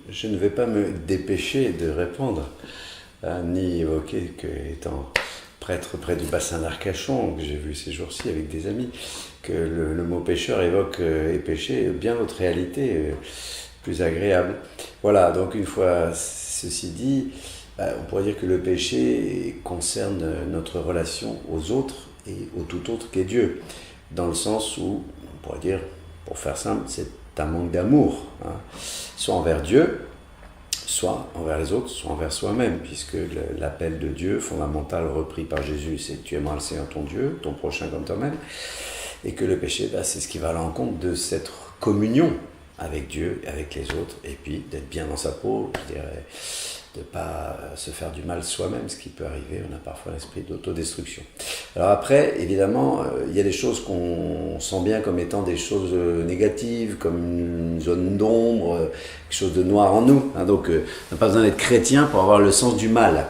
Je ne vais pas me dépêcher de répondre, ni évoquer qu'étant prêtre près du bassin d'Arcachon, que j'ai vu ces jours-ci avec des amis, que le mot pécheur évoque et péché bien d'autres réalités plus agréables. Voilà, donc une fois ceci dit, on pourrait dire que le péché concerne notre relation aux autres et au tout autre qu'est Dieu, dans le sens où, on pourrait dire, pour faire simple, c'est un manque d'amour, hein, soit envers Dieu, soit envers les autres, soit envers soi-même, puisque l'appel de Dieu fondamental repris par Jésus, c'est tu aimeras le Seigneur ton Dieu, ton prochain comme toi-même, et que le péché, c'est ce qui va à l'encontre de cette communion avec Dieu, avec les autres, et puis d'être bien dans sa peau, je dirais, de ne pas se faire du mal soi-même, ce qui peut arriver, on a parfois l'esprit d'autodestruction. Alors après, évidemment, il y a des choses qu'on sent bien comme étant des choses négatives, comme une zone d'ombre, quelque chose de noir en nous, hein, donc on n'a pas besoin d'être chrétien pour avoir le sens du mal.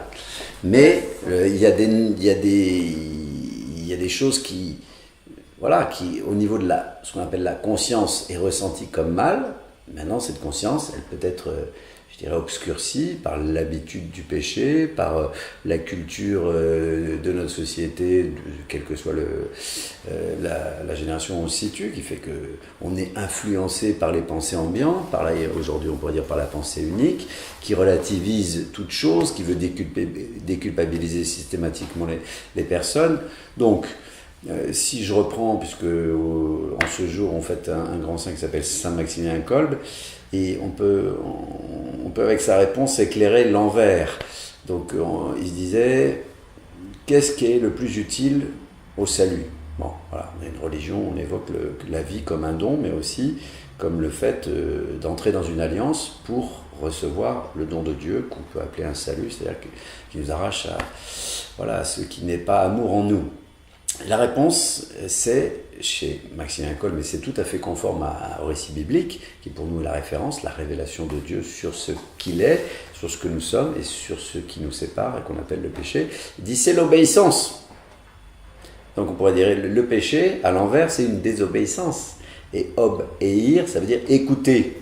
Mais il y a des choses qui, voilà, qui au niveau de ce qu'on appelle la conscience est ressentie comme mal. Maintenant, cette conscience, elle peut être je dirais obscurcie par l'habitude du péché, par la culture de notre société, quelle que soit la génération où on se situe, qui fait qu'on est influencé par les pensées ambiantes, par là, aujourd'hui on pourrait dire par la pensée unique, qui relativise toute chose, qui veut déculpabiliser systématiquement les personnes. Donc, si je reprends, puisque en ce jour on fête un grand saint qui s'appelle Saint Maximilien Kolbe, et on peut avec sa réponse éclairer l'envers. Donc il se disait, qu'est-ce qui est le plus utile au salut ? Bon, voilà, on a une religion, on évoque la vie comme un don, mais aussi comme le fait d'entrer dans une alliance pour recevoir le don de Dieu, qu'on peut appeler un salut, c'est-à-dire qui nous arrache à ce qui n'est pas amour en nous. La réponse, c'est chez Maximilien Kolbe, mais c'est tout à fait conforme au récit biblique, qui pour nous est la référence, la révélation de Dieu sur ce qu'il est, sur ce que nous sommes et sur ce qui nous sépare et qu'on appelle le péché. Il dit c'est l'obéissance. Donc on pourrait dire le péché, à l'envers, c'est une désobéissance. Et obéir, ça veut dire écouter.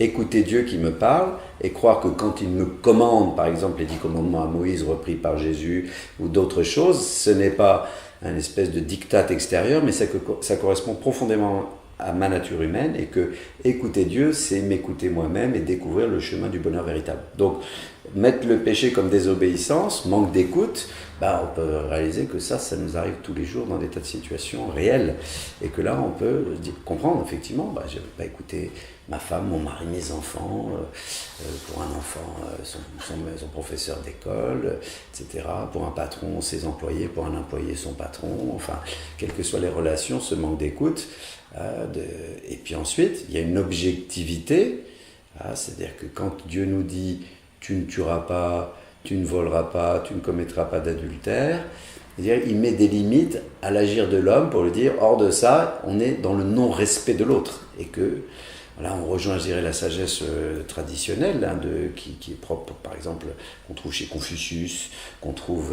Écouter Dieu qui me parle et croire que quand il me commande, par exemple les 10 commandements à Moïse repris par Jésus ou d'autres choses, ce n'est pas un espèce de diktat extérieur, mais ça correspond profondément à ma nature humaine et que écouter Dieu, c'est m'écouter moi-même et découvrir le chemin du bonheur véritable. Donc, mettre le péché comme désobéissance, manque d'écoute, on peut réaliser que ça nous arrive tous les jours dans des tas de situations réelles et que là, on peut comprendre effectivement, je ne vais pas écouter ma femme, mon mari, mes enfants, pour un enfant, son professeur d'école, etc. Pour un patron, ses employés, pour un employé, son patron, enfin, quelles que soient les relations, ce manque d'écoute. Et puis ensuite, il y a une objectivité, c'est-à-dire que quand Dieu nous dit « tu ne tueras pas, tu ne voleras pas, tu ne commettras pas d'adultère », c'est-à-dire il met des limites à l'agir de l'homme pour lui dire « hors de ça, on est dans le non-respect de l'autre » et que voilà, on rejoint, je dirais, la sagesse traditionnelle qui est propre, par exemple, qu'on trouve chez Confucius, qu'on trouve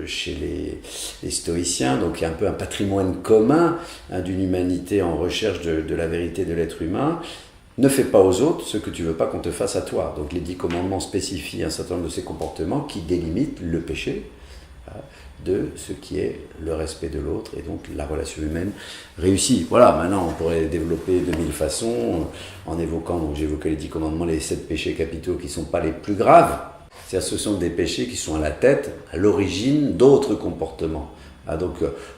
chez les stoïciens. Donc il y a un peu un patrimoine commun d'une humanité en recherche de la vérité de l'être humain. Ne fais pas aux autres ce que tu ne veux pas qu'on te fasse à toi. Donc les 10 commandements spécifient un certain nombre de ces comportements qui délimitent le péché de ce qui est le respect de l'autre et donc la relation humaine réussie. Voilà, maintenant on pourrait développer de mille façons en évoquant, donc j'évoquais les 10 commandements, les 7 péchés capitaux qui ne sont pas les plus graves. C'est-à-dire ce sont des péchés qui sont à la tête, à l'origine d'autres comportements. Donc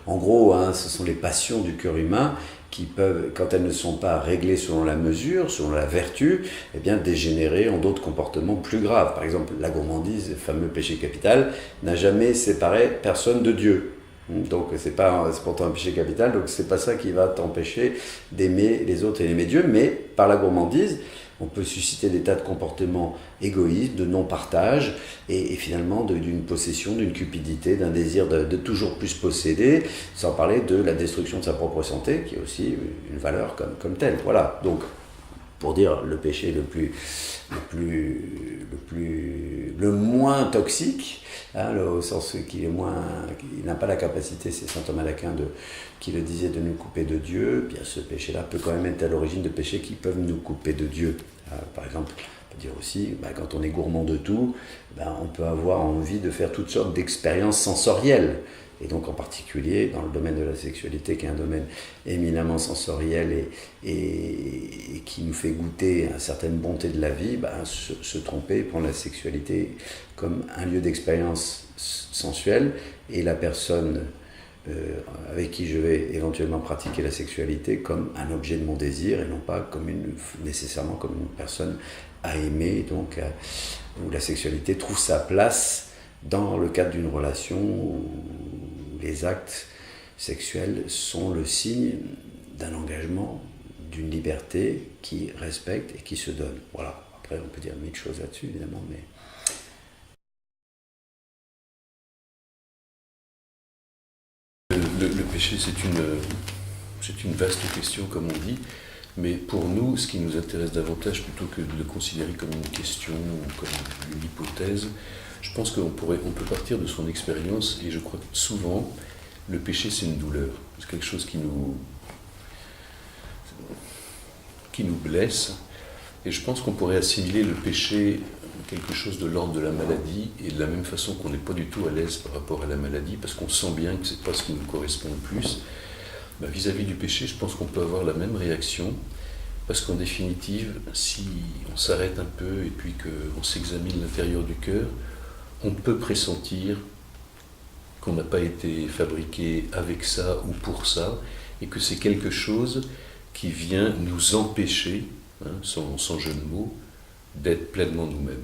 en gros, ce sont les passions du cœur humain qui peuvent, quand elles ne sont pas réglées selon la mesure, selon la vertu, dégénérer en d'autres comportements plus graves. Par exemple, la gourmandise, le fameux péché capital, n'a jamais séparé personne de Dieu. Donc c'est pourtant un péché capital, donc c'est pas ça qui va t'empêcher d'aimer les autres et d'aimer Dieu, mais par la gourmandise, on peut susciter des tas de comportements égoïstes, de non-partage, et finalement d'une possession, d'une cupidité, d'un désir de toujours plus posséder, sans parler de la destruction de sa propre santé, qui est aussi une valeur comme telle. Voilà, donc pour dire le péché le moins toxique, au sens qu'il n'a pas la capacité, c'est saint Thomas d'Aquin qui le disait, de nous couper de Dieu. Bien ce péché-là peut quand même être à l'origine de péchés qui peuvent nous couper de Dieu. Par exemple, on peut dire aussi, quand on est gourmand de tout, on peut avoir envie de faire toutes sortes d'expériences sensorielles. Et donc en particulier dans le domaine de la sexualité, qui est un domaine éminemment sensoriel et qui nous fait goûter à certaines bontés de la vie, se tromper, prendre la sexualité comme un lieu d'expérience sensuelle, et la personne avec qui je vais éventuellement pratiquer la sexualité comme un objet de mon désir, et non pas nécessairement comme une personne à aimer, donc où la sexualité trouve sa place dans le cadre d'une relation où les actes sexuels sont le signe d'un engagement, d'une liberté qui respecte et qui se donne. Voilà. Après, on peut dire mille choses là-dessus, évidemment, mais... Le péché, c'est une vaste question, comme on dit, mais pour nous, ce qui nous intéresse davantage, plutôt que de le considérer comme une question ou comme une hypothèse, je pense qu'on peut partir de son expérience, et je crois que souvent, le péché, c'est une douleur. C'est quelque chose qui nous blesse, et je pense qu'on pourrait assimiler le péché à quelque chose de l'ordre de la maladie, et de la même façon qu'on n'est pas du tout à l'aise par rapport à la maladie, parce qu'on sent bien que ce n'est pas ce qui nous correspond le plus. Vis-à-vis du péché, je pense qu'on peut avoir la même réaction, parce qu'en définitive, si on s'arrête un peu et puis qu'on s'examine l'intérieur du cœur, on peut pressentir qu'on n'a pas été fabriqué avec ça ou pour ça, et que c'est quelque chose qui vient nous empêcher, sans jeu de mots, d'être pleinement nous-mêmes.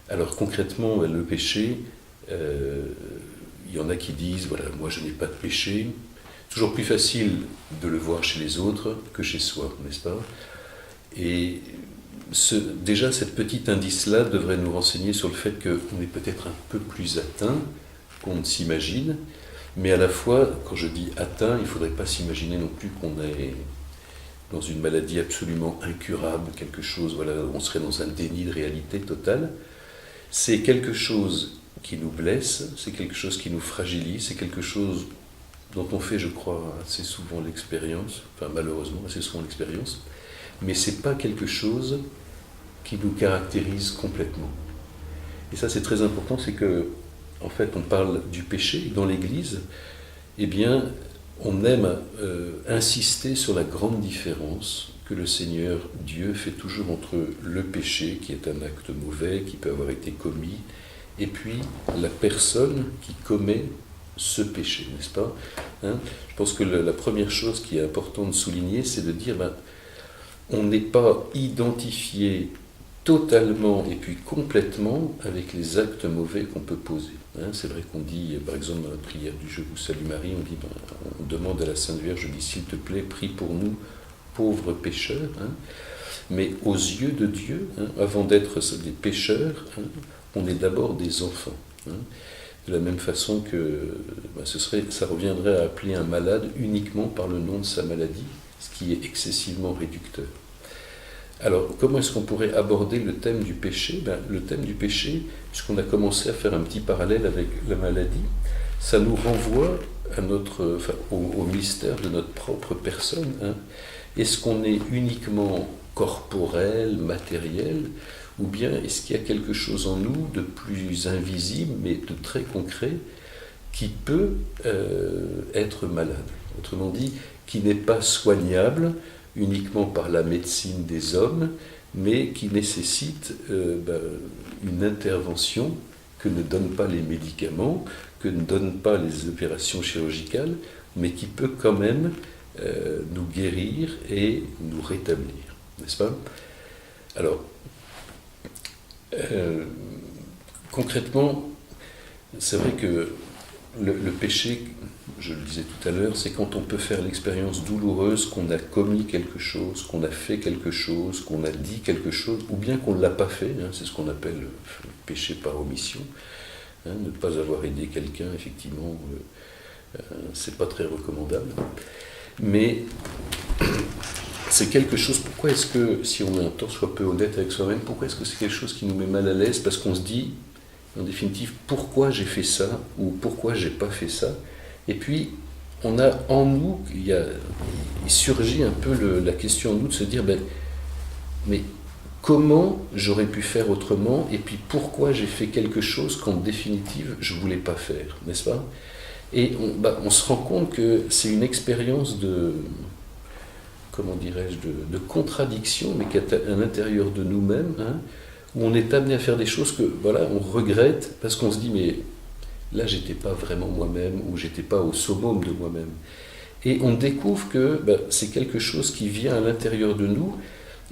Alors concrètement, le péché, il y en a qui disent, voilà, moi je n'ai pas de péché. Toujours plus facile de le voir chez les autres que chez soi, n'est-ce pas? Et déjà, cette petite indice-là devrait nous renseigner sur le fait qu'on est peut-être un peu plus atteint qu'on ne s'imagine, mais à la fois, quand je dis atteint, il ne faudrait pas s'imaginer non plus qu'on est dans une maladie absolument incurable, quelque chose, voilà, on serait dans un déni de réalité totale. C'est quelque chose qui nous blesse, c'est quelque chose qui nous fragilise, c'est quelque chose dont on fait, je crois, assez souvent l'expérience, enfin malheureusement, assez souvent l'expérience, mais ce n'est pas quelque chose qui nous caractérise complètement. Et ça, c'est très important, c'est que, en fait, on parle du péché dans l'Église, eh bien, on aime insister sur la grande différence que le Seigneur Dieu fait toujours entre le péché, qui est un acte mauvais, qui peut avoir été commis, et puis la personne qui commet ce péché, n'est-ce pas? Je pense que la première chose qui est importante de souligner, c'est de dire, on n'est pas identifié totalement et puis complètement avec les actes mauvais qu'on peut poser. C'est vrai qu'on dit, par exemple, dans la prière du Je vous salue Marie, on demande à la Sainte Vierge, s'il te plaît, prie pour nous, pauvres pécheurs. Mais aux yeux de Dieu, avant d'être des pécheurs, on est d'abord des enfants. De la même façon que ça reviendrait à appeler un malade uniquement par le nom de sa maladie, ce qui est excessivement réducteur. Alors, comment est-ce qu'on pourrait aborder le thème du péché? Le thème du péché, puisqu'on a commencé à faire un petit parallèle avec la maladie, ça nous renvoie au mystère de notre propre personne. Est-ce qu'on est uniquement corporel, matériel, ou bien est-ce qu'il y a quelque chose en nous de plus invisible, mais de très concret, qui peut être malade? Autrement dit, qui n'est pas soignable uniquement par la médecine des hommes, mais qui nécessite une intervention que ne donnent pas les médicaments, que ne donnent pas les opérations chirurgicales, mais qui peut quand même nous guérir et nous rétablir, n'est-ce pas? Alors, concrètement, c'est vrai que le péché, je le disais tout à l'heure, c'est quand on peut faire l'expérience douloureuse qu'on a commis quelque chose, qu'on a fait quelque chose, qu'on a dit quelque chose, ou bien qu'on ne l'a pas fait, c'est ce qu'on appelle le péché par omission. Ne pas avoir aidé quelqu'un, effectivement, c'est pas très recommandable. Mais c'est quelque chose, pourquoi est-ce que, si on est un tant soit peu honnête avec soi-même, pourquoi est-ce que c'est quelque chose qui nous met mal à l'aise? Parce qu'on se dit, en définitive, pourquoi j'ai fait ça, ou pourquoi j'ai pas fait ça? Et puis, on a en nous, il surgit un peu la question en nous de se dire, mais comment j'aurais pu faire autrement, et puis pourquoi j'ai fait quelque chose qu'en définitive je ne voulais pas faire, n'est-ce pas? Et on se rend compte que c'est une expérience de, comment dirais-je, de contradiction, mais qui est à l'intérieur de nous-mêmes, hein, où on est amené à faire des choses que, voilà, on regrette, parce qu'on se dit, mais là, j'étais pas vraiment moi-même, ou j'étais pas au summum de moi-même. Et on découvre que c'est quelque chose qui vient à l'intérieur de nous,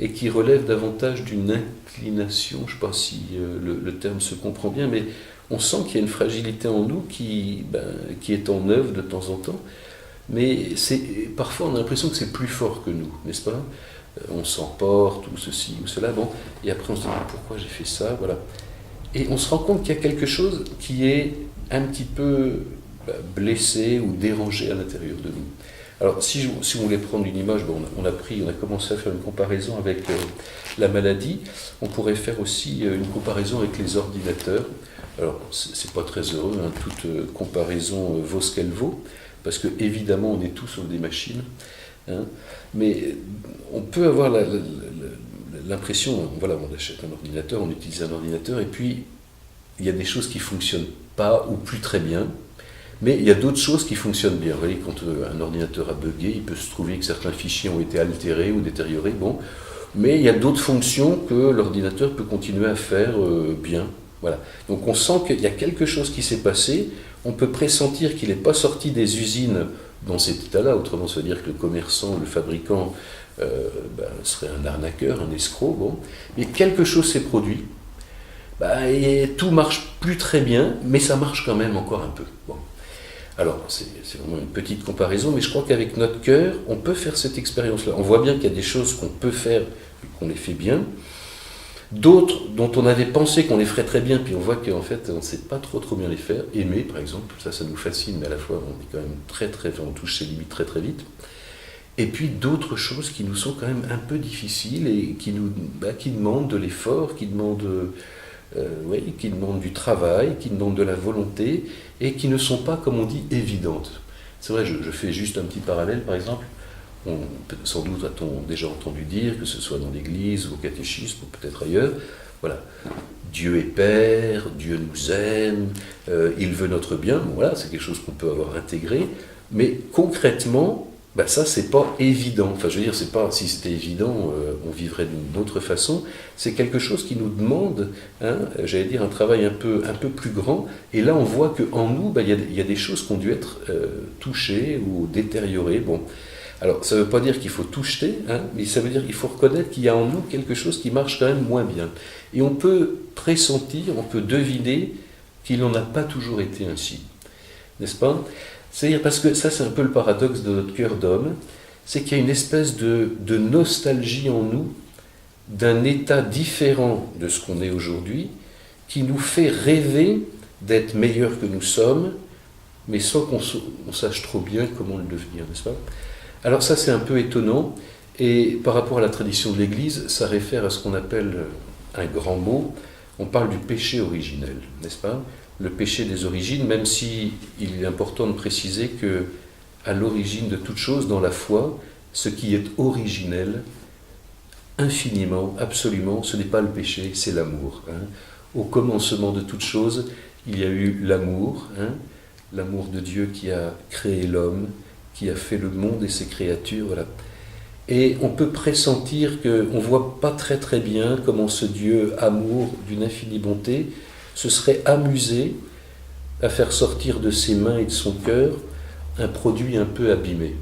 et qui relève davantage d'une inclination, je ne sais pas si le terme se comprend bien, mais on sent qu'il y a une fragilité en nous qui est en œuvre de temps en temps, mais parfois on a l'impression que c'est plus fort que nous, n'est-ce pas? On s'emporte, ou ceci, ou cela, bon, et après on se dit pourquoi j'ai fait ça, voilà. Et on se rend compte qu'il y a quelque chose qui est un petit peu blessé ou dérangé à l'intérieur de nous. Alors, si on voulait prendre une image, on a commencé à faire une comparaison avec la maladie. On pourrait faire aussi une comparaison avec les ordinateurs. Alors, c'est pas très heureux, hein, toute comparaison vaut ce qu'elle vaut, parce que évidemment, on est tous sur des machines. Hein, mais on peut avoir l'impression, voilà, on achète un ordinateur, on utilise un ordinateur, et puis il y a des choses qui fonctionnent pas ou plus très bien. Mais il y a d'autres choses qui fonctionnent bien. Vous voyez, quand un ordinateur a bugué, il peut se trouver que certains fichiers ont été altérés ou détériorés. Bon. Mais il y a d'autres fonctions que l'ordinateur peut continuer à faire bien. Voilà. Donc on sent qu'il y a quelque chose qui s'est passé. On peut pressentir qu'il n'est pas sorti des usines dans cet état-là. Autrement, ça veut dire que le commerçant, le fabricant, serait un arnaqueur, un escroc. Bon. Mais quelque chose s'est produit. Et tout marche plus très bien, mais ça marche quand même encore un peu. Bon. Alors, c'est vraiment une petite comparaison, mais je crois qu'avec notre cœur, on peut faire cette expérience-là. On voit bien qu'il y a des choses qu'on peut faire et qu'on les fait bien, d'autres dont on avait pensé qu'on les ferait très bien, puis on voit qu'en fait, on ne sait pas trop bien les faire. Aimer, par exemple, ça nous fascine, mais à la fois, on est quand même on touche ses limites très vite. Et puis d'autres choses qui nous sont quand même un peu difficiles et qui demandent de l'effort, qui demandent du travail, qui demandent de la volonté, et qui ne sont pas, comme on dit, évidentes. C'est vrai, je fais juste un petit parallèle, par exemple. Sans doute a-t-on déjà entendu dire, que ce soit dans l'église, ou au catéchisme, ou peut-être ailleurs, voilà, Dieu est Père, Dieu nous aime, il veut notre bien, bon, voilà, c'est quelque chose qu'on peut avoir intégré, mais concrètement, ça, c'est pas évident. Enfin, je veux dire, c'est pas, si c'était évident, on vivrait d'une autre façon. C'est quelque chose qui nous demande, j'allais dire, un travail un peu plus grand. Et là, on voit qu'en nous, il y a des choses qui ont dû être touchées ou détériorées. Bon. Alors, ça ne veut pas dire qu'il faut tout jeter, mais ça veut dire qu'il faut reconnaître qu'il y a en nous quelque chose qui marche quand même moins bien. Et on peut pressentir, on peut deviner qu'il n'en a pas toujours été ainsi. N'est-ce pas ? C'est-à-dire, parce que ça, c'est un peu le paradoxe de notre cœur d'homme, c'est qu'il y a une espèce de nostalgie en nous d'un état différent de ce qu'on est aujourd'hui, qui nous fait rêver d'être meilleur que nous sommes, mais sans qu'on sache trop bien comment le devenir, n'est-ce pas? Alors ça, c'est un peu étonnant, et par rapport à la tradition de l'Église, ça réfère à ce qu'on appelle un grand mot, on parle du péché originel, n'est-ce pas? Le péché des origines, même si il est important de préciser que à l'origine de toute chose, dans la foi, ce qui est originel, infiniment, absolument, ce n'est pas le péché, c'est l'amour. Au commencement de toute chose, il y a eu l'amour, l'amour de Dieu qui a créé l'homme, qui a fait le monde et ses créatures, voilà. Et on peut pressentir qu'on ne voit pas très bien comment ce Dieu, amour d'une infinie bonté, se serait amusé à faire sortir de ses mains et de son cœur un produit un peu abîmé.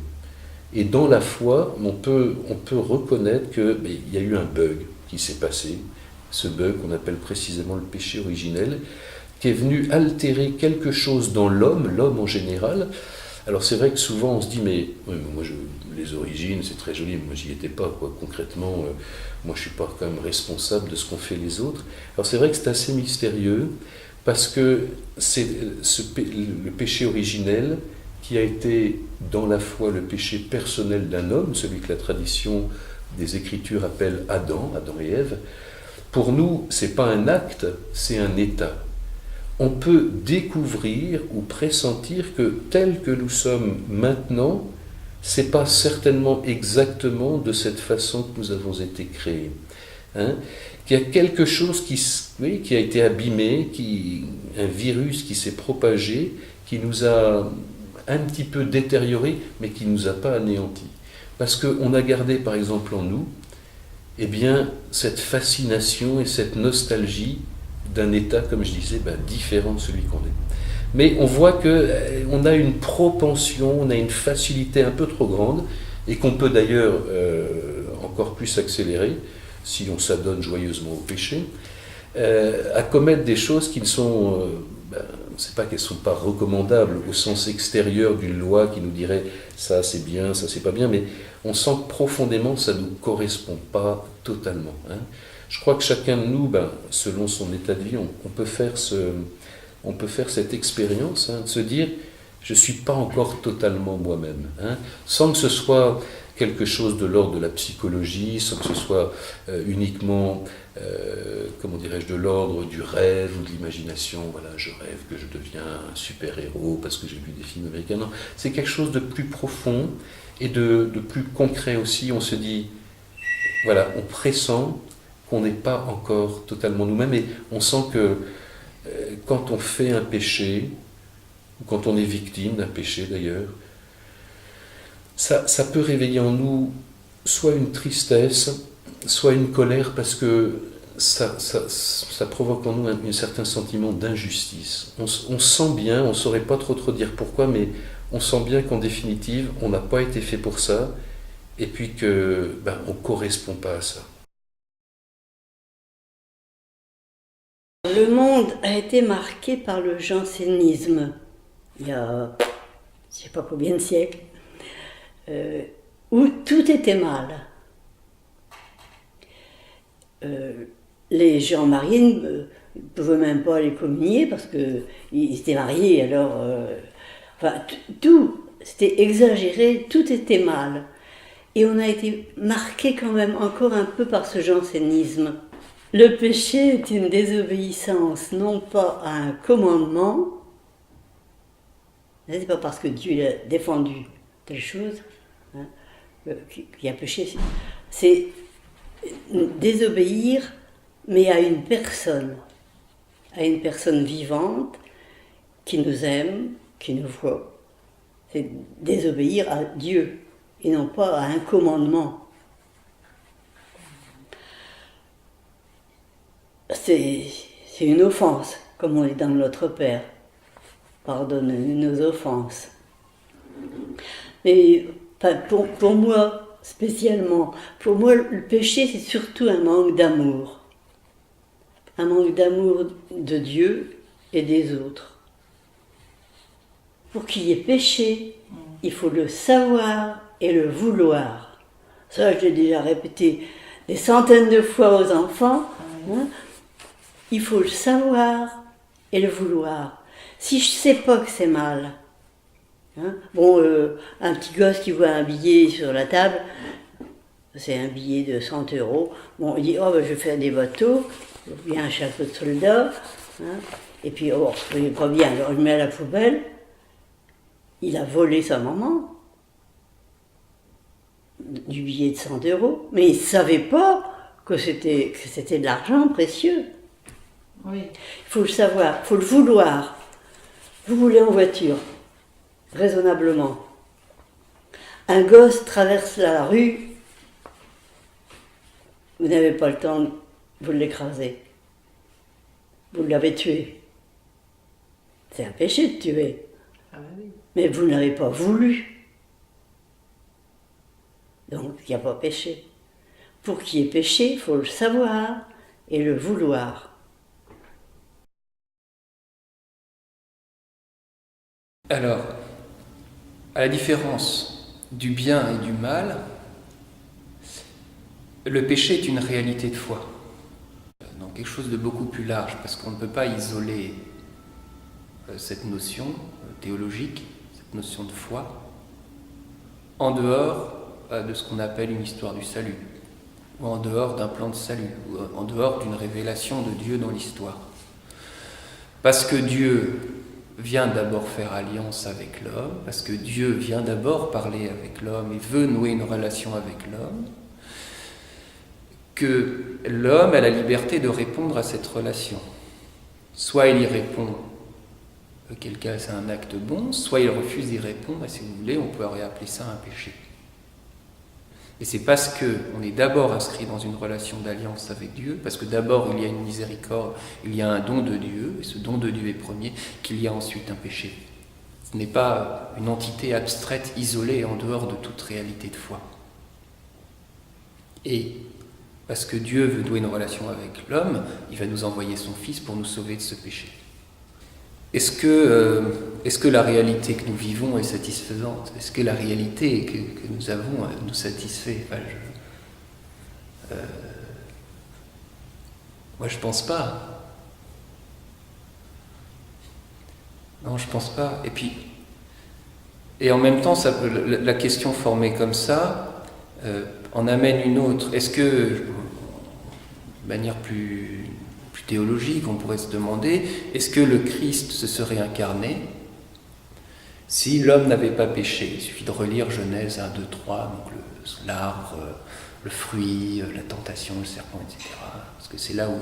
Et dans la foi, on peut reconnaître qu'il y a eu un bug qui s'est passé, ce bug qu'on appelle précisément le péché originel, qui est venu altérer quelque chose dans l'homme en général. Alors c'est vrai que souvent on se dit, mais les origines, c'est très joli, mais moi j'y étais pas, quoi. Concrètement, moi je suis pas quand même responsable de ce qu'ont fait les autres. Alors c'est vrai que c'est assez mystérieux, parce que c'est le péché originel qui a été dans la foi le péché personnel d'un homme, celui que la tradition des Écritures appelle Adam et Ève. Pour nous, c'est pas un acte, c'est un état. On peut découvrir ou pressentir que tel que nous sommes maintenant, c'est pas certainement exactement de cette façon que nous avons été créés. hein, qu'il y a quelque chose qui a été abîmé, un virus qui s'est propagé, qui nous a un petit peu détérioré, mais qui ne nous a pas anéantis. Parce qu'on a gardé, par exemple, en nous, eh bien, cette fascination et cette nostalgie d'un état, comme je disais, différent de celui qu'on est. Mais on voit qu'on a une propension, on a une facilité un peu trop grande, et qu'on peut d'ailleurs encore plus accélérer, si on s'adonne joyeusement au péché, à commettre des choses qui ne sont... c'est pas qu'elles ne sont pas recommandables au sens extérieur d'une loi qui nous dirait ça c'est bien, ça c'est pas bien, mais on sent que profondément ça ne nous correspond pas totalement. Hein. Je crois que chacun de nous, selon son état de vie, on peut faire cette expérience, hein, de se dire je ne suis pas encore totalement moi-même, hein, sans que ce soit quelque chose de l'ordre de la psychologie, sans que ce soit uniquement, comment dirais-je, de l'ordre du rêve ou de l'imagination. Voilà, je rêve que je deviens un super-héros parce que j'ai vu des films américains. Non, c'est quelque chose de plus profond et de plus concret aussi. On se dit, voilà, on pressent qu'on n'est pas encore totalement nous-mêmes et on sent que quand on fait un péché, ou quand on est victime d'un péché d'ailleurs, ça peut réveiller en nous soit une tristesse, soit une colère, parce que ça provoque en nous un certain sentiment d'injustice. On sent bien, on ne saurait pas trop dire pourquoi, mais on sent bien qu'en définitive, on n'a pas été fait pour ça, et puis qu'on ne correspond pas à ça. Le monde a été marqué par le jansénisme, il y a je ne sais pas combien de siècles, où tout était mal. Les gens mariés ne pouvaient même pas aller communier parce qu'ils étaient mariés, alors... tout, c'était exagéré, tout était mal. Et on a été marqué quand même encore un peu par ce jansénisme. Le péché est une désobéissance, non pas à un commandement, c'est pas parce que Dieu a défendu telle chose hein, qu'il y a péché, c'est désobéir, mais à une personne vivante qui nous aime, qui nous voit. C'est désobéir à Dieu et non pas à un commandement. C'est une offense, comme on dit dans Notre Père. Pardonne nos offenses. Mais pour moi, spécialement, pour moi, le péché, c'est surtout un manque d'amour. Un manque d'amour de Dieu et des autres. Pour qu'il y ait péché, il faut le savoir et le vouloir. Ça, je l'ai déjà répété des centaines de fois aux enfants. Hein. Il faut le savoir et le vouloir. Si je ne sais pas que c'est mal, hein, un petit gosse qui voit un billet sur la table, c'est un billet de 100 €, bon, il dit « Oh, je vais faire des bateaux », il y a un chapeau de soldat, hein, et puis « il n'est pas bien », alors il le met à la poubelle, il a volé sa maman du billet de 100 €, mais il ne savait pas que c'était de l'argent précieux. Oui. Il faut le savoir, il faut le vouloir. Vous voulez en voiture, raisonnablement. Un gosse traverse la rue, vous n'avez pas le temps, vous l'écrasez. Vous l'avez tué. C'est un péché de tuer. Ah oui. Mais vous ne l'avez pas voulu. Donc il n'y a pas péché. Pour qu'il y ait péché, il faut le savoir et le vouloir. Alors, à la différence du bien et du mal, le péché est une réalité de foi. Donc quelque chose de beaucoup plus large, parce qu'on ne peut pas isoler cette notion théologique, cette notion de foi, en dehors de ce qu'on appelle une histoire du salut, ou en dehors d'un plan de salut, ou en dehors d'une révélation de Dieu dans l'histoire. Parce que Dieu vient d'abord faire alliance avec l'homme, parce que Dieu vient d'abord parler avec l'homme et veut nouer une relation avec l'homme, que l'homme a la liberté de répondre à cette relation. Soit il y répond, auquel cas c'est un acte bon, soit il refuse d'y répondre, et si vous voulez, on pourrait appeler ça un péché. Et c'est parce qu'on est d'abord inscrit dans une relation d'alliance avec Dieu, parce que d'abord il y a une miséricorde, il y a un don de Dieu, et ce don de Dieu est premier, qu'il y a ensuite un péché. Ce n'est pas une entité abstraite, isolée, en dehors de toute réalité de foi. Et parce que Dieu veut nouer une relation avec l'homme, il va nous envoyer son Fils pour nous sauver de ce péché. Est-ce que la réalité que nous vivons est satisfaisante? Est-ce que la réalité que nous avons nous satisfait? Moi, je pense pas. Non, je pense pas. Et en même temps, la question formée comme ça en amène une autre. Est-ce que, de manière plus théologique, on pourrait se demander, est-ce que le Christ se serait incarné si l'homme n'avait pas péché? Il suffit de relire Genèse 1, 2, 3, donc l'arbre, le fruit, la tentation, le serpent, etc. Parce que c'est là où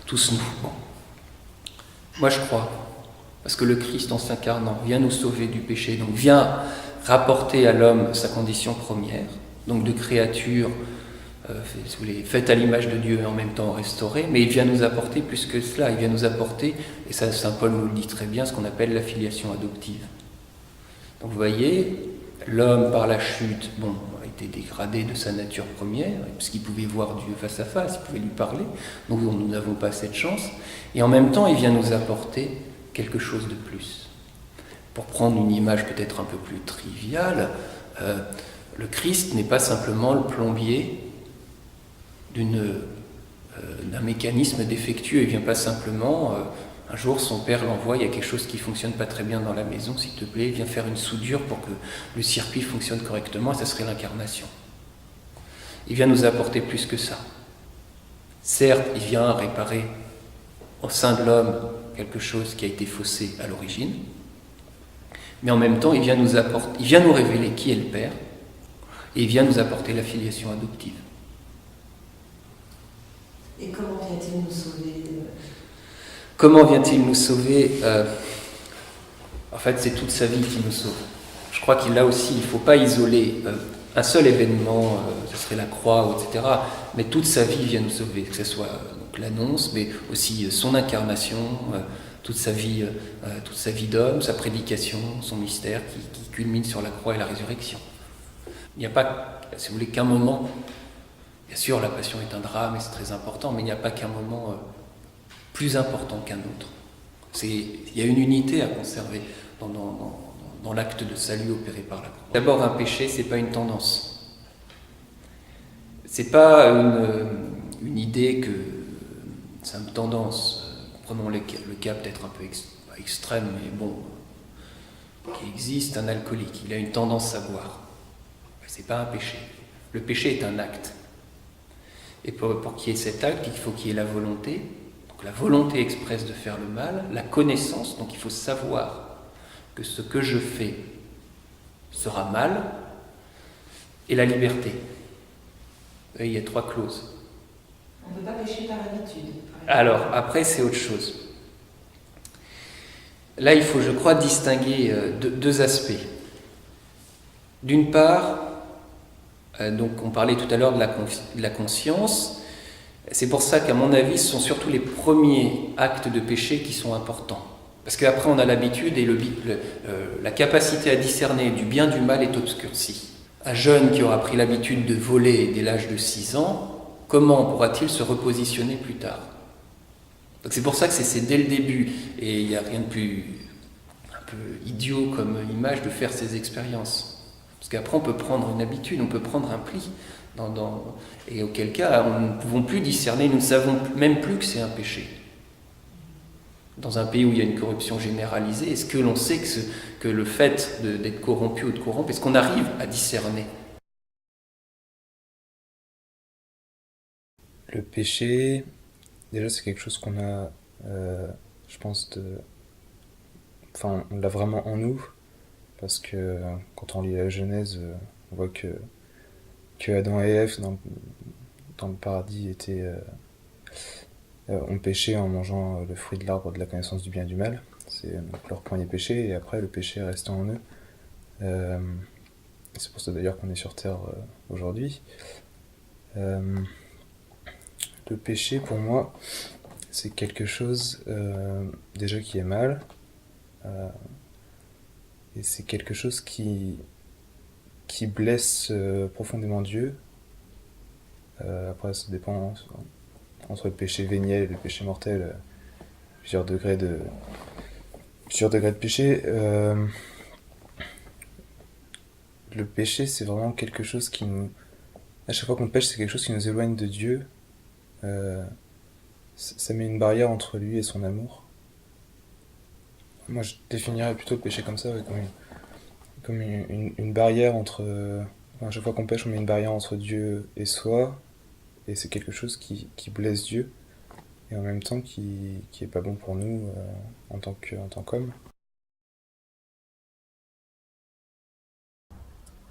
tout se noue. Bon. Moi je crois, parce que le Christ en s'incarnant vient nous sauver du péché, donc vient rapporter à l'homme sa condition première, donc de créature, si vous voulez, faite à l'image de Dieu et en même temps restaurée, mais il vient nous apporter plus que cela, il vient nous apporter, et ça Saint Paul nous le dit très bien, ce qu'on appelle la filiation adoptive. Donc vous voyez, l'homme par la chute, a été dégradé de sa nature première, puisqu'il pouvait voir Dieu face à face, il pouvait lui parler, donc nous n'avons pas cette chance, et en même temps il vient nous apporter quelque chose de plus. Pour prendre une image peut-être un peu plus triviale, le Christ n'est pas simplement le plombier d'un mécanisme défectueux. Il ne vient pas simplement, un jour son père l'envoie, il y a quelque chose qui ne fonctionne pas très bien dans la maison, s'il te plaît, viens faire une soudure pour que le circuit fonctionne correctement, et ça serait l'incarnation. Il vient nous apporter plus que ça. Certes, il vient réparer au sein de l'homme quelque chose qui a été faussé à l'origine, mais en même temps, il vient nous révéler qui est le Père, et il vient nous apporter la filiation adoptive. Et comment vient-il nous sauver? Comment vient-il nous sauver? En fait, c'est toute sa vie qui nous sauve. Je crois qu'il là aussi, il ne faut pas isoler un seul événement, ce serait la croix, etc. Mais toute sa vie vient nous sauver, que ce soit donc, l'annonce, mais aussi son incarnation, toute sa vie d'homme, sa prédication, son mystère qui culmine sur la croix et la résurrection. Il n'y a pas, si vous voulez, qu'un moment. Bien sûr, la passion est un drame et c'est très important, mais il n'y a pas qu'un moment plus important qu'un autre. Il y a une unité à conserver dans l'acte de salut opéré par la croix. D'abord, un péché, c'est pas une tendance. C'est pas une idée que c'est une tendance. Prenons le cas peut-être un peu extrême, mais bon, qui existe, un alcoolique. Il a une tendance à boire. C'est pas un péché. Le péché est un acte. Et pour qu'il y ait cet acte, il faut qu'il y ait la volonté, donc la volonté expresse de faire le mal, la connaissance, donc il faut savoir que ce que je fais sera mal, et la liberté. Et il y a 3 clauses. On ne peut pas pécher par habitude. Alors, après, c'est autre chose. Là, il faut, je crois, distinguer deux aspects. D'une part, donc on parlait tout à l'heure de la conscience. C'est pour ça qu'à mon avis, ce sont surtout les premiers actes de péché qui sont importants. Parce qu'après, on a l'habitude et la capacité à discerner du bien du mal est obscurcie. Un jeune qui aura pris l'habitude de voler dès l'âge de 6 ans, comment pourra-t-il se repositionner plus tard? Donc c'est pour ça que c'est dès le début. Et il n'y a rien de plus un peu idiot comme image de faire ces expériences. Parce qu'après, on peut prendre une habitude, on peut prendre un pli. Et auquel cas, nous ne pouvons plus discerner, nous ne savons même plus que c'est un péché. Dans un pays où il y a une corruption généralisée, est-ce que l'on sait que le fait d'être corrompu ou de corrompre, est-ce qu'on arrive à discerner? Le péché, déjà, c'est quelque chose qu'on a, je pense, on l'a vraiment en nous. Parce que quand on lit la Genèse, on voit que Adam et Ève, dans le paradis ont péché en mangeant le fruit de l'arbre de la connaissance du bien et du mal. C'est donc leur premier péché, et après le péché restant en eux. C'est pour ça d'ailleurs qu'on est sur Terre aujourd'hui. Le péché, pour moi, c'est quelque chose déjà qui est mal, et c'est quelque chose qui blesse profondément Dieu. Après, ça dépend entre le péché véniel et le péché mortel, plusieurs degrés de péché. Le péché, c'est vraiment quelque chose qui nous... À chaque fois qu'on pêche, c'est quelque chose qui nous éloigne de Dieu. Ça met une barrière entre lui et son amour. Moi, je définirais plutôt le péché comme ça, ouais, comme une barrière entre... à chaque fois qu'on pêche, on met une barrière entre Dieu et soi, et c'est quelque chose qui blesse Dieu, et en même temps qui est pas bon pour nous en tant qu'homme.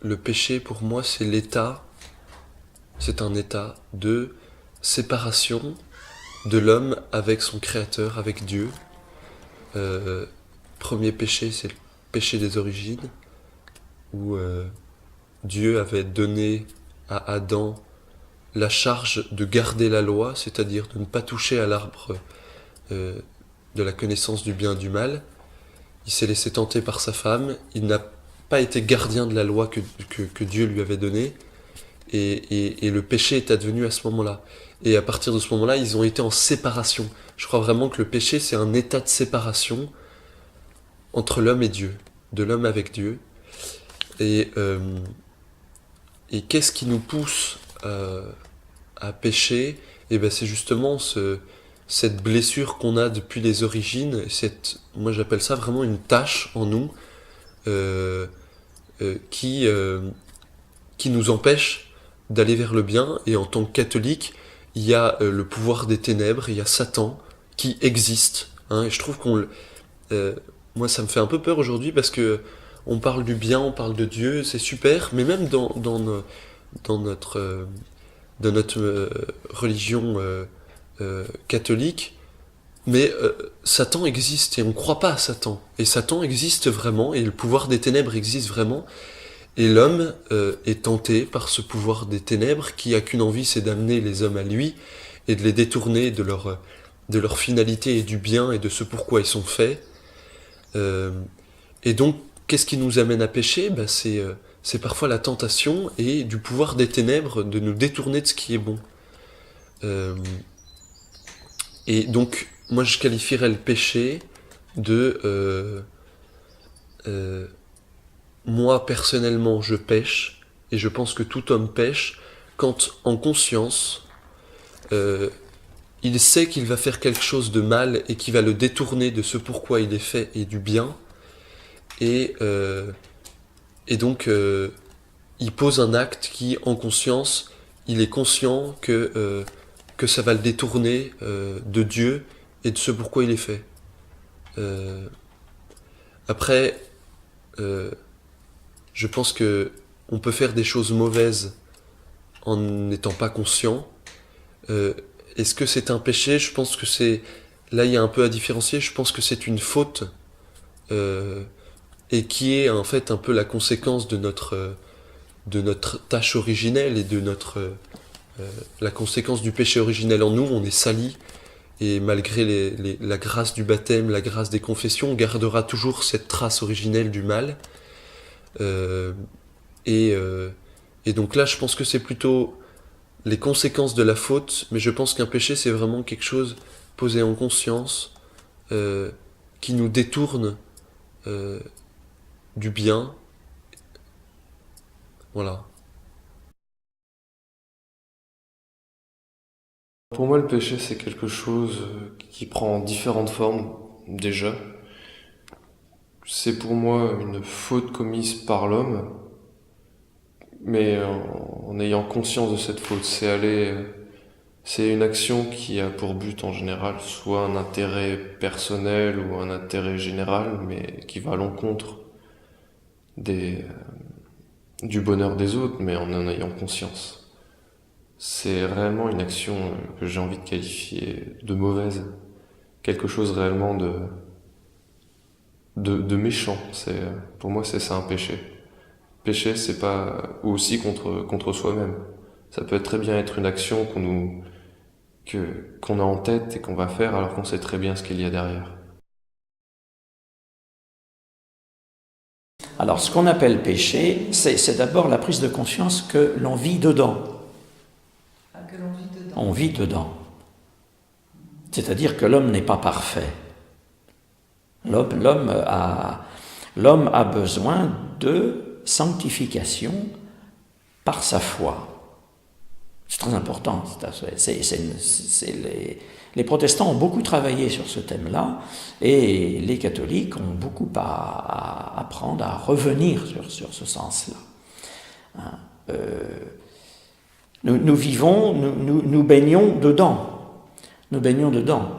Le péché, pour moi, c'est un état de séparation de l'homme avec son créateur, avec Dieu. Premier péché, c'est le péché des origines, où Dieu avait donné à Adam la charge de garder la loi, c'est-à-dire de ne pas toucher à l'arbre de la connaissance du bien et du mal. Il s'est laissé tenter par sa femme, il n'a pas été gardien de la loi que Dieu lui avait donnée, et le péché est advenu à ce moment-là. Et à partir de ce moment-là, ils ont été en séparation. Je crois vraiment que le péché, c'est un état de séparation entre l'homme et Dieu, de l'homme avec Dieu. Et qu'est-ce qui nous pousse à pécher? Et ben c'est justement cette blessure qu'on a depuis les origines. Moi j'appelle ça vraiment une tache en nous qui nous empêche d'aller vers le bien. Et en tant que catholique, il y a le pouvoir des ténèbres, il y a Satan qui existe. Et je trouve moi ça me fait un peu peur aujourd'hui parce que on parle du bien, on parle de Dieu, c'est super, mais même dans notre religion catholique, mais Satan existe et on ne croit pas à Satan. Et Satan existe vraiment, et le pouvoir des ténèbres existe vraiment, et l'homme est tenté par ce pouvoir des ténèbres qui a qu'une envie, c'est d'amener les hommes à lui et de les détourner de leur finalité et du bien et de ce pourquoi ils sont faits. Et donc, qu'est-ce qui nous amène à pécher? C'est parfois la tentation et du pouvoir des ténèbres de nous détourner de ce qui est bon. Et donc, moi je qualifierais le péché de... moi personnellement je pêche, et je pense que tout homme pêche, quand en conscience, il sait qu'il va faire quelque chose de mal et qui va le détourner de ce pourquoi il est fait et du bien, et donc il pose un acte qui, en conscience, il est conscient que ça va le détourner de Dieu et de ce pourquoi il est fait. Après, je pense que on peut faire des choses mauvaises en n'étant pas conscient. Est-ce que c'est un péché? Je pense que c'est... Là, il y a un peu à différencier. Je pense que c'est une faute et qui est en fait un peu la conséquence de notre tâche originelle et de la conséquence du péché originel en nous. On est sali, et malgré la grâce du baptême, la grâce des confessions, on gardera toujours cette trace originelle du mal. Et donc là, je pense que c'est plutôt les conséquences de la faute, mais je pense qu'un péché, c'est vraiment quelque chose posé en conscience, qui nous détourne du bien. Voilà. Pour moi, le péché, c'est quelque chose qui prend différentes formes, déjà. C'est pour moi une faute commise par l'homme, mais en ayant conscience de cette faute. C'est une action qui a pour but, en général, soit un intérêt personnel ou un intérêt général, mais qui va à l'encontre du bonheur des autres, mais en ayant conscience. c'est réellement une action que j'ai envie de qualifier de mauvaise. Quelque chose réellement de méchant. Pour moi, c'est ça un péché. Péché, c'est pas aussi contre soi-même. Ça peut très bien être une action qu'on a en tête et qu'on va faire alors qu'on sait très bien ce qu'il y a derrière. Alors, ce qu'on appelle péché, c'est d'abord la prise de conscience que l'on vit dedans. Ah, que l'on vit dedans. On vit dedans. C'est-à-dire que l'homme n'est pas parfait. L'homme a besoin de sanctification par sa foi. C'est très important. Les protestants ont beaucoup travaillé sur ce thème-là et les catholiques ont beaucoup à apprendre à revenir sur ce sens-là. Nous vivons, nous baignons dedans. Nous baignons dedans.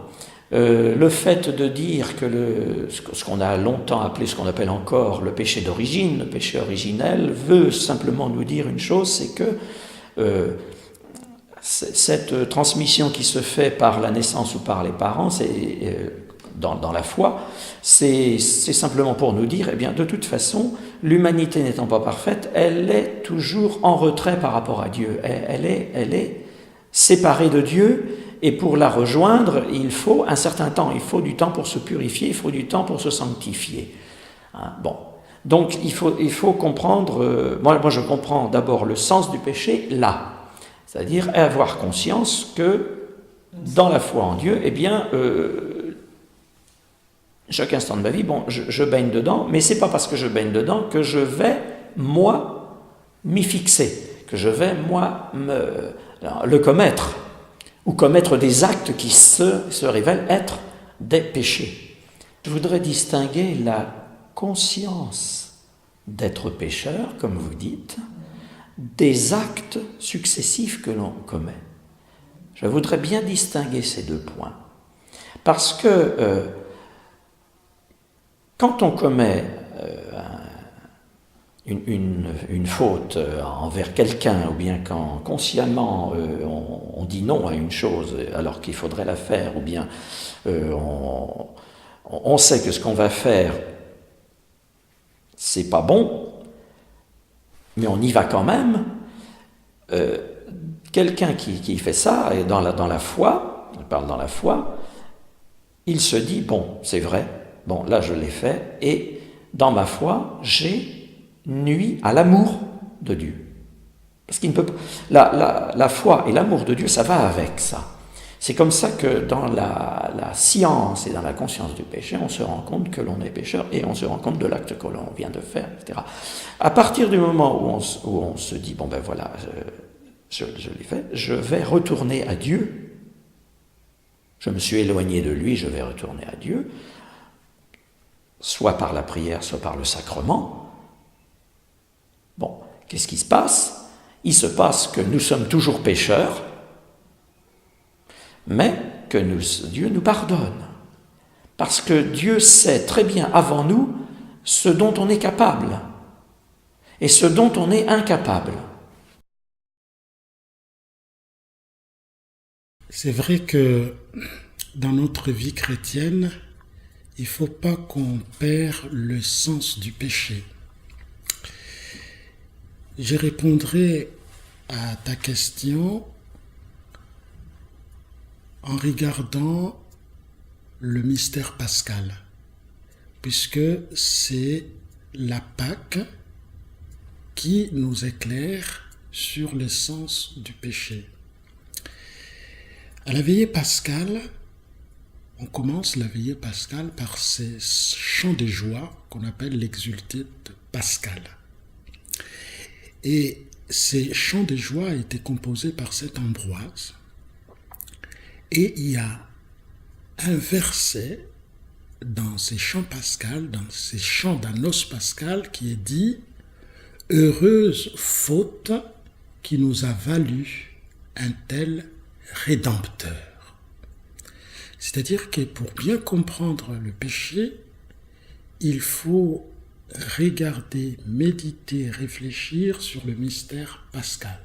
Le fait de dire que ce qu'on a longtemps appelé, ce qu'on appelle encore le péché d'origine, le péché originel, veut simplement nous dire une chose, c'est que cette transmission qui se fait par la naissance ou par les parents, dans la foi, c'est simplement pour nous dire, eh bien, de toute façon, l'humanité n'étant pas parfaite, elle est toujours en retrait par rapport à Dieu. Elle est séparée de Dieu, et pour la rejoindre, il faut un certain temps. Il faut du temps pour se purifier, il faut du temps pour se sanctifier. Bon. Donc, il faut comprendre... moi, je comprends d'abord le sens du péché là. C'est-à-dire avoir conscience que, dans la foi en Dieu, eh bien, chaque instant de ma vie, bon, je baigne dedans, mais c'est pas parce que je baigne dedans que je vais, moi, m'y fixer, que je vais, moi, le commettre, ou commettre des actes qui se révèlent être des péchés. Je voudrais distinguer la conscience d'être pécheur, comme vous dites, des actes successifs que l'on commet. Je voudrais bien distinguer ces deux points. Parce que quand on commet une faute envers quelqu'un, ou bien quand consciemment on dit non à une chose alors qu'il faudrait la faire, ou bien on sait que ce qu'on va faire, c'est pas bon, mais on y va quand même. Quelqu'un qui fait ça, et dans la foi, on parle dans la foi, il se dit, bon, c'est vrai, bon, là je l'ai fait, et dans ma foi, j'ai nui à l'amour de Dieu. Parce qu'il ne peut pas... La foi et l'amour de Dieu, ça va avec ça. C'est comme ça que dans la science et dans la conscience du péché, on se rend compte que l'on est pécheur et on se rend compte de l'acte que l'on vient de faire, etc. À partir du moment où on se dit, bon ben voilà, je l'ai fait, je vais retourner à Dieu. Je me suis éloigné de lui, je vais retourner à Dieu, soit par la prière, soit par le sacrement. Bon, qu'est-ce qui se passe? Il se passe que nous sommes toujours pécheurs, mais que Dieu nous pardonne. Parce que Dieu sait très bien avant nous ce dont on est capable et ce dont on est incapable. C'est vrai que dans notre vie chrétienne, il ne faut pas qu'on perde le sens du péché. Je répondrai à ta question en regardant le mystère pascal, puisque c'est la Pâque qui nous éclaire sur le sens du péché. À la veillée pascale, on commence la veillée pascale par ces chants de joie qu'on appelle l'exultet pascal. Et ces chants de joie étaient composés par saint Ambroise. Et il y a un verset dans ces chants pascals, dans ces chants d'Annos pascal, qui est dit « Heureuse faute qui nous a valu un tel rédempteur ». C'est-à-dire que pour bien comprendre le péché, il faut regarder, méditer, réfléchir sur le mystère pascal.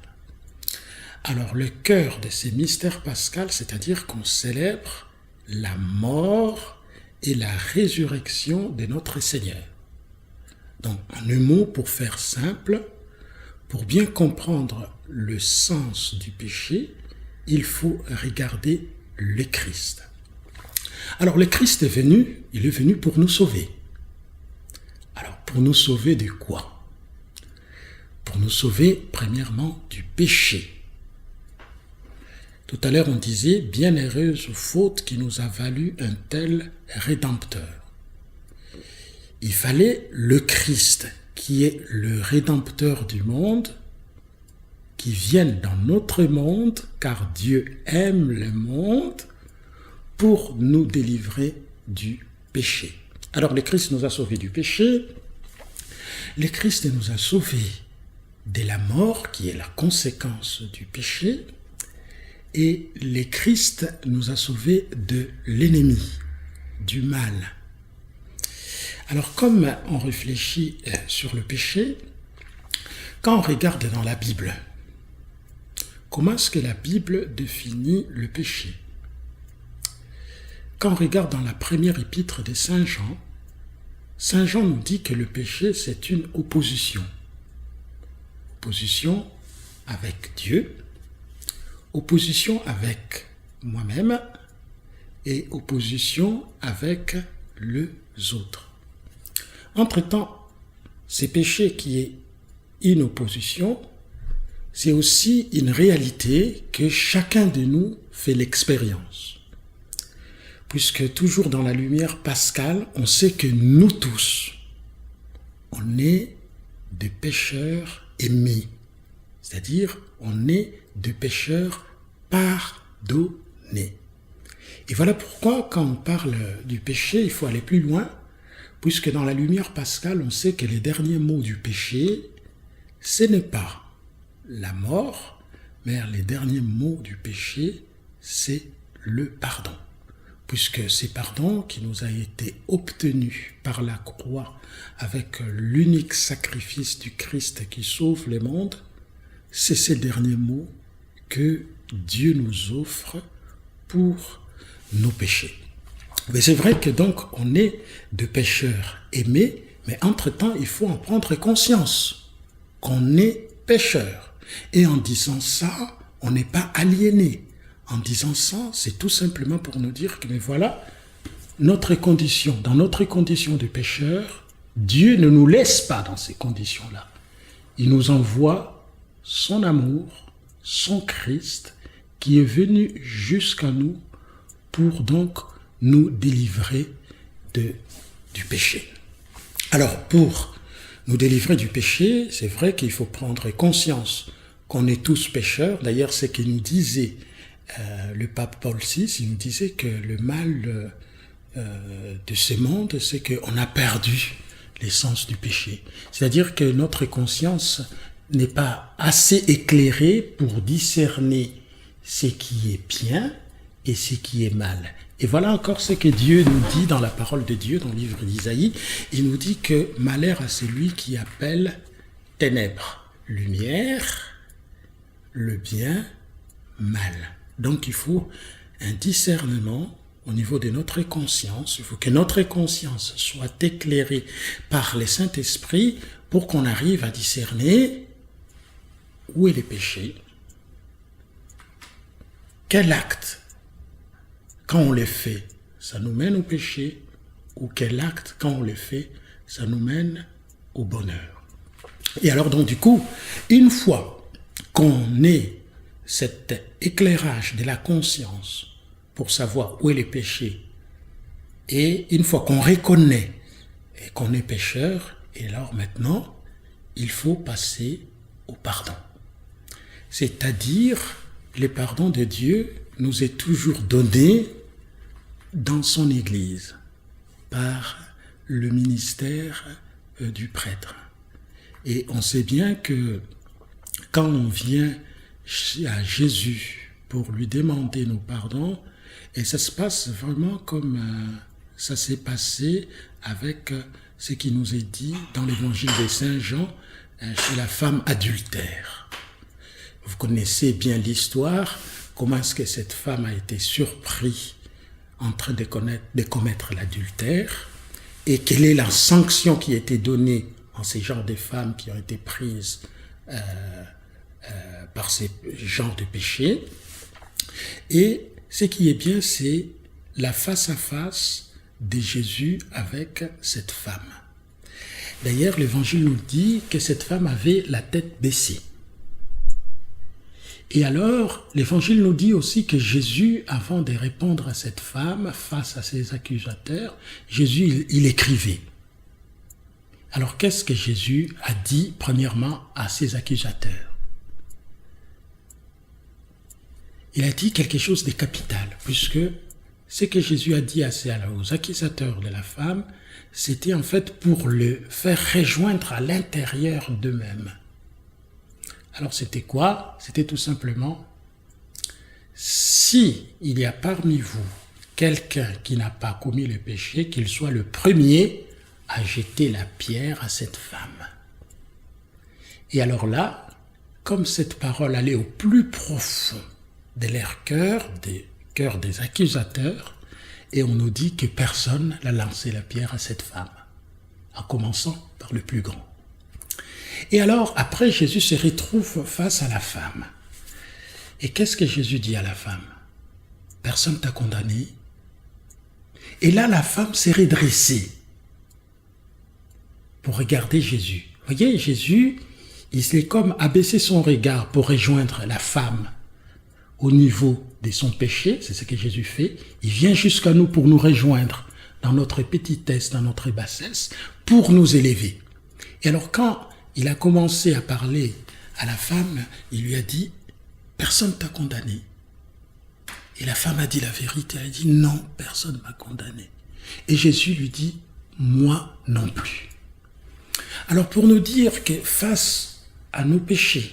Alors le cœur de ces mystères pascals, c'est-à-dire qu'on célèbre la mort et la résurrection de notre Seigneur. Donc en un mot, pour faire simple, pour bien comprendre le sens du péché, il faut regarder le Christ. Alors le Christ est venu, il est venu pour nous sauver. Alors pour nous sauver de quoi? Pour nous sauver premièrement du péché. Tout à l'heure on disait, bienheureuse faute qui nous a valu un tel rédempteur. Il fallait le Christ, qui est le rédempteur du monde, qui vienne dans notre monde, car Dieu aime le monde, pour nous délivrer du péché. Alors le Christ nous a sauvés du péché, le Christ nous a sauvés de la mort, qui est la conséquence du péché, et le Christ nous a sauvés de l'ennemi, du mal. Alors comme on réfléchit sur le péché, quand on regarde dans la Bible, comment est-ce que la Bible définit le péché? Quand on regarde dans la première épître de Saint Jean nous dit que le péché, c'est une opposition. Opposition avec Dieu, opposition avec moi-même et opposition avec les autres. Entre-temps, ces péchés qui est une opposition, c'est aussi une réalité que chacun de nous fait l'expérience. Puisque toujours dans la lumière pascale, on sait que nous tous, on est des pécheurs aimés. C'est-à-dire, on est des pécheurs pardonnés. Et voilà pourquoi, quand on parle du péché, il faut aller plus loin, puisque dans la lumière pascale, on sait que les derniers mots du péché, ce n'est pas la mort, mais les derniers mots du péché, c'est le pardon. Puisque c'est pardon qui nous a été obtenu par la croix avec l'unique sacrifice du Christ qui sauve le monde, c'est ces derniers mots que Dieu nous offre pour nos péchés. Mais c'est vrai que donc on est de pécheurs aimés, mais entre-temps il faut en prendre conscience qu'on est pécheurs. Et en disant ça, on n'est pas aliéné. En disant ça, c'est tout simplement pour nous dire que, mais voilà, notre condition, dans notre condition de pécheur, Dieu ne nous laisse pas dans ces conditions-là. Il nous envoie son amour, son Christ, qui est venu jusqu'à nous pour donc nous délivrer du péché. Alors, pour nous délivrer du péché, c'est vrai qu'il faut prendre conscience qu'on est tous pécheurs. D'ailleurs, c'est ce qu'il nous disait le pape Paul VI, il nous disait que le mal de ce monde, c'est qu'on a perdu l'essence du péché. C'est-à-dire que notre conscience n'est pas assez éclairée pour discerner ce qui est bien et ce qui est mal. Et voilà encore ce que Dieu nous dit dans la parole de Dieu, dans le livre d'Isaïe. Il nous dit que malheur à celui qui appelle ténèbres, lumière, le bien, mal. Donc il faut un discernement au niveau de notre conscience. Il faut que notre conscience soit éclairée par le Saint-Esprit pour qu'on arrive à discerner où est le péché, quel acte, quand on le fait, ça nous mène au péché, ou quel acte, quand on le fait, ça nous mène au bonheur. Et alors donc du coup, une fois qu'on ait cet éclairage de la conscience pour savoir où est le péché, et une fois qu'on reconnaît et qu'on est pécheur, et alors maintenant, il faut passer au pardon. C'est-à-dire, le pardon de Dieu nous est toujours donné dans son Église, par le ministère du prêtre. Et on sait bien que quand on vient à Jésus pour lui demander nos pardons, et ça se passe vraiment comme ça s'est passé avec ce qui nous est dit dans l'évangile de Saint Jean chez la femme adultère. Vous connaissez bien l'histoire, comment est-ce que cette femme a été surprise en train de commettre l'adultère, et quelle est la sanction qui a été donnée en ces genres de femmes qui ont été prises par ces genres de péchés. Et ce qui est bien, c'est la face-à-face de Jésus avec cette femme. D'ailleurs, l'Évangile nous dit que cette femme avait la tête baissée. Et alors, l'Évangile nous dit aussi que Jésus, avant de répondre à cette femme face à ses accusateurs, Jésus, il écrivait. Alors, qu'est-ce que Jésus a dit, premièrement, à ses accusateurs? Il a dit quelque chose de capital, puisque ce que Jésus a dit aux accusateurs de la femme, c'était en fait pour le faire rejoindre à l'intérieur d'eux-mêmes. Alors c'était quoi? C'était tout simplement, si il y a parmi vous quelqu'un qui n'a pas commis le péché, qu'il soit le premier à jeter la pierre à cette femme. Et alors là, comme cette parole allait au plus profond de leur cœur, des cœurs des accusateurs, et on nous dit que personne n'a lancé la pierre à cette femme, en commençant par le plus grand. Et alors, après, Jésus se retrouve face à la femme. Et qu'est-ce que Jésus dit à la femme? Personne t'a condamné. Et là, la femme s'est redressée pour regarder Jésus. Vous voyez, Jésus, il s'est comme abaissé son regard pour rejoindre la femme au niveau de son péché, c'est ce que Jésus fait. Il vient jusqu'à nous pour nous rejoindre dans notre petitesse, dans notre bassesse, pour nous élever. Et alors quand il a commencé à parler à la femme, il lui a dit, personne ne t'a condamné. Et la femme a dit la vérité, elle a dit, non, personne ne m'a condamné. Et Jésus lui dit, moi non plus. Alors pour nous dire que face à nos péchés,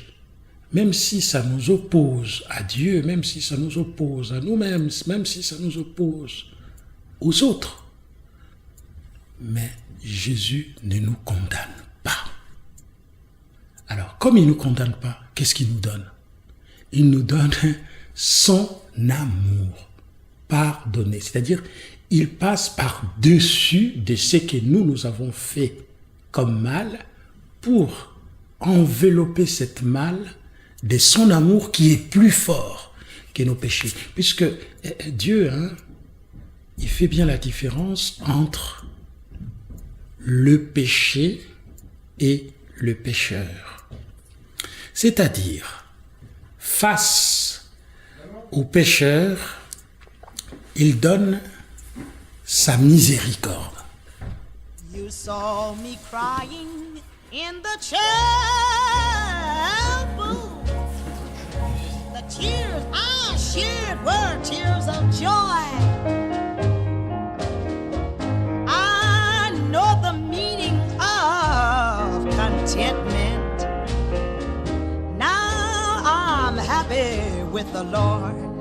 même si ça nous oppose à Dieu, même si ça nous oppose à nous-mêmes, même si ça nous oppose aux autres, mais Jésus ne nous condamne pas. Alors, comme il ne nous condamne pas, qu'est-ce qu'il nous donne? Il nous donne son amour pardonné. C'est-à-dire, il passe par-dessus de ce que nous avons fait comme mal pour envelopper cette mal de son amour qui est plus fort que nos péchés. Puisque Dieu, il fait bien la différence entre le péché et le pécheur. C'est-à-dire, face au pécheur, il donne sa miséricorde. You saw me crying in the chapel. The tears I shed were tears of joy. I know the meaning of contentment. Now I'm happy with the Lord.